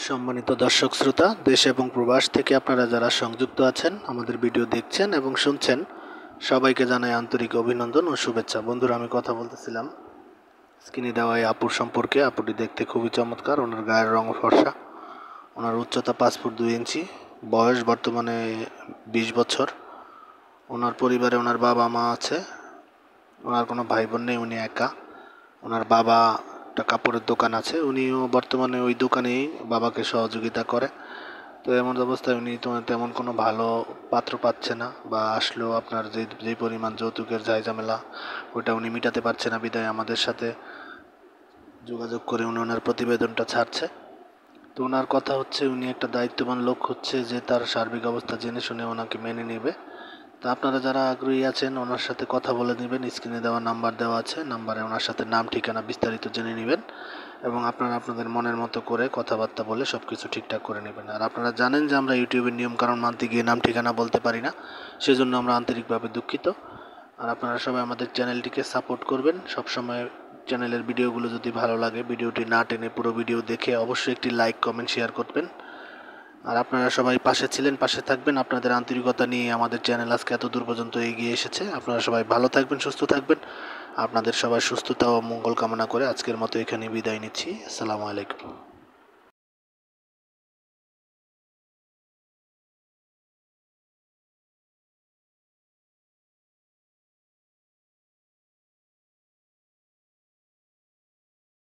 সম্মানিত দর্শক শ্রোতা, দেশ এবং প্রবাস থেকে আপনারা যারা সংযুক্ত আছেন, আমাদের ভিডিও দেখছেন এবং শুনছেন, সবাইকে জানাই আন্তরিক অভিনন্দন ও শুভেচ্ছা। বন্ধুরা, আমি কথা বলতেছিলাম স্ক্রিনে দেওয়া এই আপুর সম্পর্কে। আপুটি দেখতে খুবই চমৎকার, ওনার গায়ের রং ফর্সা, ওনার উচ্চতা 5 ফুট 2 ইঞ্চি, বয়স বর্তমানে 20 বছর। ওনার পরিবারে ওনার বাবা মা আছে, ওনার কোনো ভাই বোন নেই, উনি একা। ওনার বাবা একটা কাপড়ের দোকান আছে, উনিও বর্তমানে ওই দোকানেই বাবাকে সহযোগিতা করে। তো এমন অবস্থায় উনি তো তেমন কোনো ভালো পাত্র পাচ্ছে না, বা আসলেও আপনার যে পরিমাণ যৌতুকের ঝামেলা ওটা উনি মিটাতে পারছে না, বিদায় আমাদের সাথে যোগাযোগ করে উনি ওনার প্রতিবেদনটা ছাড়ছে। তো ওনার কথা হচ্ছে, উনি একটা দায়িত্ববান লোক হচ্ছে যে তার সার্বিক অবস্থা জেনে শুনে ওনাকে মেনে নেবে। তো আপনারা যারা আগ্রহী আছেন, ওনার সাথে কথা বলে নেবেন। স্ক্রিনে দেওয়া নাম্বার দেওয়া আছে, নাম্বারে ওনার সাথে নাম ঠিকানা বিস্তারিত জেনে নেবেন এবং আপনারা আপনাদের মনের মতো করে কথাবার্তা বলে সব কিছু ঠিকঠাক করে নেবেন। আর আপনারা জানেন যে আমরা ইউটিউবের নিয়মকানুন মানতে গিয়ে নাম ঠিকানা বলতে পারি না, সেজন্য আমরা আন্তরিকভাবে দুঃখিত। আর আপনারা সবাই আমাদের চ্যানেলটিকে সাপোর্ট করবেন সবসময়। চ্যানেলের ভিডিওগুলো যদি ভালো লাগে, ভিডিওটি না টেনে পুরো ভিডিও দেখে অবশ্যই একটি লাইক কমেন্ট শেয়ার করবেন। আর আপনারা সবাই পাশে ছিলেন, পাশে থাকবেন। আপনাদের আন্তরিকতা নিয়ে আমাদের চ্যানেল আজকে এত দূর পর্যন্ত এগিয়ে এসেছে। আপনারা সবাই ভালো থাকবেন, সুস্থ থাকবেন। আপনাদের সবাই সুস্থতা ও মঙ্গল কামনা করে আজকের মতো এখানেই বিদায় নিচ্ছি। আসসালামু আলাইকুম।